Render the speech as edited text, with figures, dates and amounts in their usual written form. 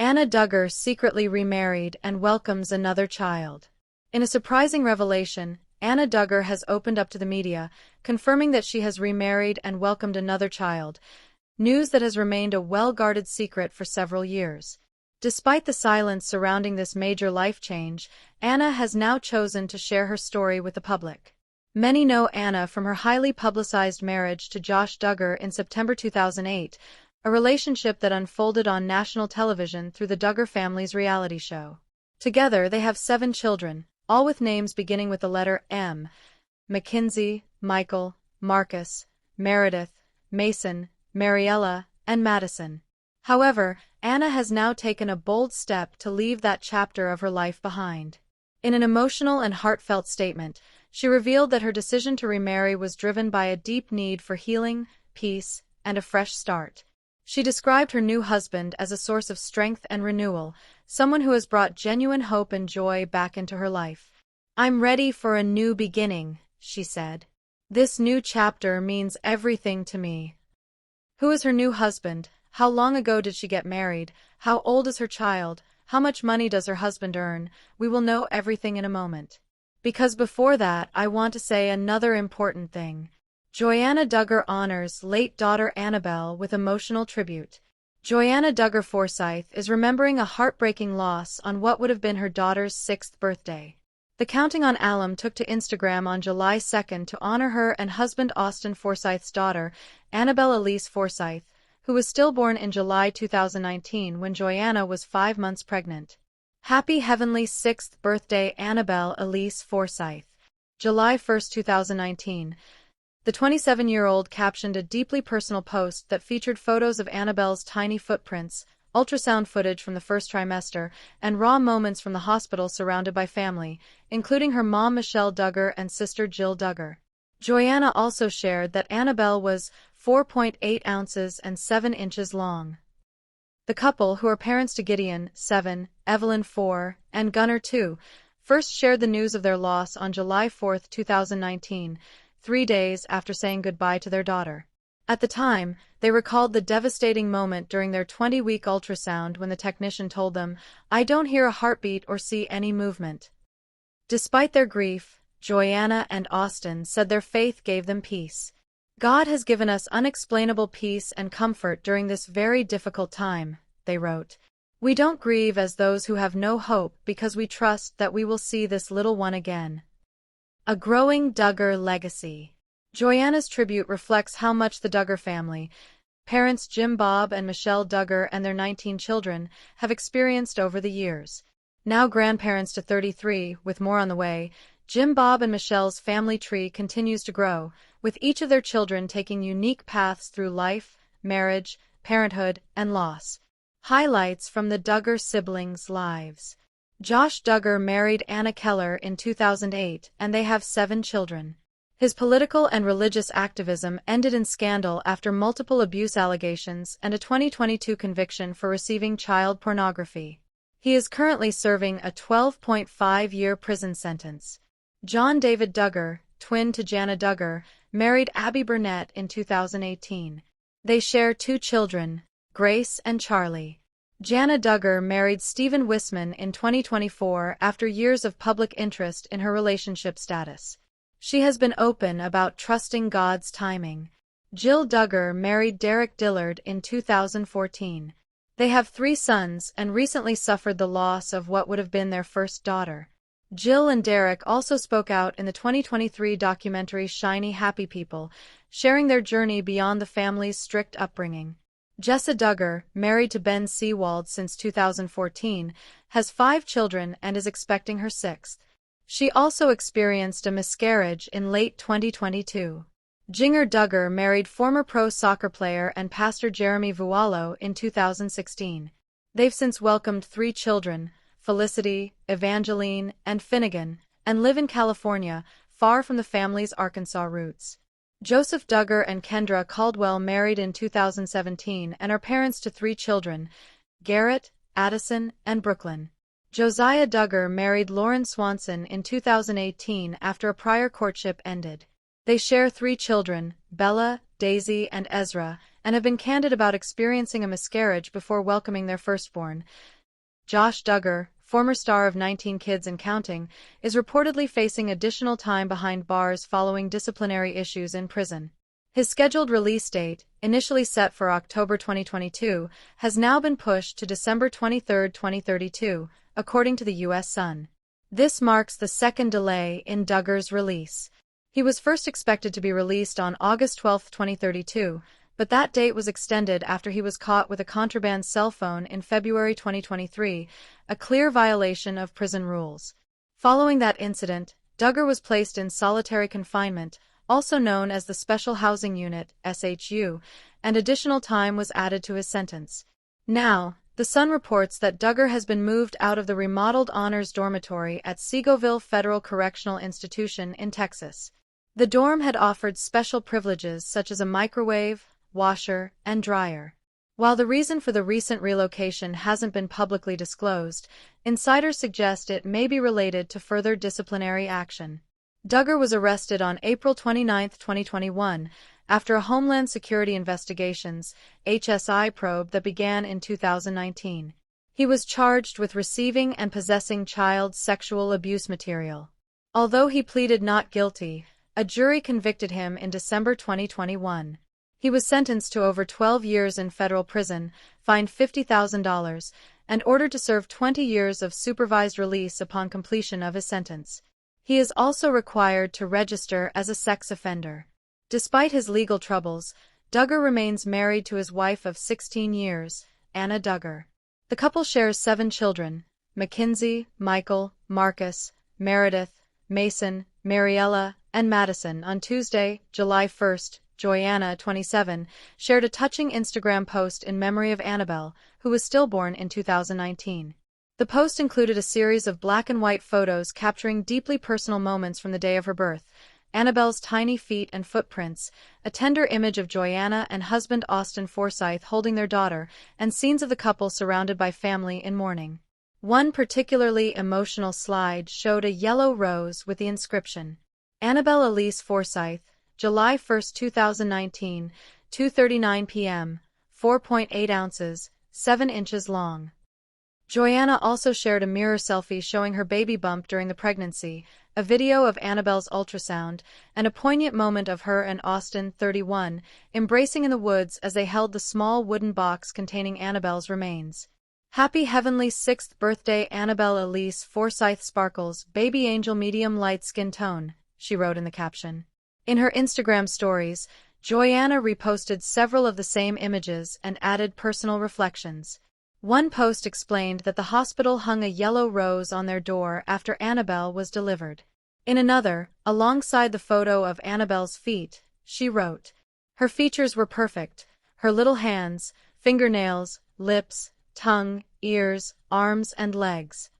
Anna Duggar secretly remarried and welcomes another child. In a surprising revelation, Anna Duggar has opened up to the media, confirming that she has remarried and welcomed another child, news that has remained a well-guarded secret for several years. Despite the silence surrounding this major life change, Anna has now chosen to share her story with the public. Many know Anna from her highly publicized marriage to Josh Duggar in September 2008, a relationship that unfolded on national television through the Duggar Familys reality show. Together, they have 7 children, all with names beginning with the letter M: Mackenzie, Michael, Marcus, Meredith, Mason, Mariella, and Madison. However, Anna has now taken a bold step to leave that chapter of her life behind. In an emotional and heartfelt statement, she revealed that her decision to remarry was driven by a deep need for healing, peace, and a fresh start. She described her new husband as a source of strength and renewal, someone who has brought genuine hope and joy back into her life. "I'm ready for a new beginning," she said. "This new chapter means everything to me." Who is her new husband? How long ago did she get married? How old is her child? How much money does her husband earn? We will know everything in a moment. Because before that, I want to say another important thing. Johanna Duggar honors late daughter Annabelle with emotional tribute. Johanna Duggar Forsyth is remembering a heartbreaking loss on what would have been her daughter's 6th birthday. The Counting on Alum took to Instagram on July 2nd to honor her and husband Austin Forsyth's daughter, Annabelle Elise Forsyth, who was stillborn in July 2019 when Johanna was 5 months pregnant. Happy heavenly 6th birthday, Annabelle Elise Forsyth. July 1, 2019. The 27-year-old captioned a deeply personal post that featured photos of Annabelle's tiny footprints, ultrasound footage from the first trimester, and raw moments from the hospital surrounded by family, including her mom Michelle Duggar and sister Jill Duggar. Johanna also shared that Annabelle was 4.8 ounces and 7 inches long. The couple, who are parents to Gideon, 7, Evelyn, 4, and Gunnar, 2, first shared the news of their loss on July 4, 2019, 3 days after saying goodbye to their daughter. At the time, they recalled the devastating moment during their 20-week ultrasound when the technician told them, "I don't hear a heartbeat or see any movement." Despite their grief, Johanna and Austin said their faith gave them peace. "God has given us unexplainable peace and comfort during this very difficult time," they wrote. "We don't grieve as those who have no hope because we trust that we will see this little one again." A growing Duggar legacy. Johanna's tribute reflects how much the Duggar family, parents Jim Bob and Michelle Duggar and their 19 children, have experienced over the years. Now grandparents to 33, with more on the way, Jim Bob and Michelle's family tree continues to grow, with each of their children taking unique paths through life, marriage, parenthood, and loss. Highlights from the Duggar siblings' lives. Josh Duggar married Anna Keller in 2008, and they have 7 children. His political and religious activism ended in scandal after multiple abuse allegations and a 2022 conviction for receiving child pornography. He is currently serving a 12.5-year prison sentence. John David Duggar, twin to Jana Duggar, married Abby Burnett in 2018. They share 2 children, Grace and Charlie. Jana Duggar married Stephen Wisman in 2024 after years of public interest in her relationship status. She has been open about trusting God's timing. Jill Duggar married Derek Dillard in 2014. They have 3 sons and recently suffered the loss of what would have been their first daughter. Jill and Derek also spoke out in the 2023 documentary Shiny Happy People, sharing their journey beyond the family's strict upbringing. Jessa Duggar, married to Ben Seewald since 2014, has 5 children and is expecting her 6th. She also experienced a miscarriage in late 2022. Jinger Duggar married former pro soccer player and pastor Jeremy Vuolo in 2016. They've since welcomed 3 children, Felicity, Evangeline, and Finnegan, and live in California, far from the family's Arkansas roots. Joseph Duggar and Kendra Caldwell married in 2017 and are parents to 3 children, Garrett, Addison, and Brooklyn. Josiah Duggar married Lauren Swanson in 2018 after a prior courtship ended. They share 3 children, Bella, Daisy, and Ezra, and have been candid about experiencing a miscarriage before welcoming their firstborn. Josh Duggar, former star of 19 Kids and Counting, is reportedly facing additional time behind bars following disciplinary issues in prison. His scheduled release date, initially set for October 2022, has now been pushed to December 23, 2032, according to the U.S. Sun. This marks the second delay in Duggar's release. He was first expected to be released on August 12, 2032, but that date was extended after he was caught with a contraband cell phone in February 2023, a clear violation of prison rules. Following that incident, Duggar was placed in solitary confinement, also known as the Special Housing Unit (SHU), and additional time was added to his sentence. Now, The Sun reports that Duggar has been moved out of the remodeled Honors Dormitory at Segoville Federal Correctional Institution in Texas. The dorm had offered special privileges such as a microwave, washer, and dryer. While the reason for the recent relocation hasn't been publicly disclosed, insiders suggest it may be related to further disciplinary action. Duggar was arrested on April 29, 2021, after a Homeland Security Investigations (HSI) probe that began in 2019. He was charged with receiving and possessing child sexual abuse material. Although he pleaded not guilty, a jury convicted him in December 2021. He was sentenced to over 12 years in federal prison, fined $50,000, and ordered to serve 20 years of supervised release upon completion of his sentence. He is also required to register as a sex offender. Despite his legal troubles, Duggar remains married to his wife of 16 years, Anna Duggar. The couple shares 7 children: Mackenzie, Michael, Marcus, Meredith, Mason, Mariella, and Madison. On Tuesday, July 1, Johanna, 27, shared a touching Instagram post in memory of Annabelle, who was stillborn in 2019. The post included a series of black and white photos capturing deeply personal moments from the day of her birth: Annabelle's tiny feet and footprints, a tender image of Johanna and husband Austin Forsyth holding their daughter, and scenes of the couple surrounded by family in mourning. One particularly emotional slide showed a yellow rose with the inscription, Annabelle Elise Forsyth, July 1, 2019, 2:39 p.m., 4.8 ounces, 7 inches long. Johanna also shared a mirror selfie showing her baby bump during the pregnancy, a video of Annabelle's ultrasound, and a poignant moment of her and Austin, 31, embracing in the woods as they held the small wooden box containing Annabelle's remains. Happy heavenly 6th birthday Annabelle Elise Forsyth sparkles, baby angel medium light skin tone, she wrote in the caption. In her Instagram stories, Johanna reposted several of the same images and added personal reflections. One post explained that the hospital hung a yellow rose on their door after Annabelle was delivered. In another, alongside the photo of Annabelle's feet, she wrote, her features were perfect: her little hands, fingernails, lips, tongue, ears, arms, and legs.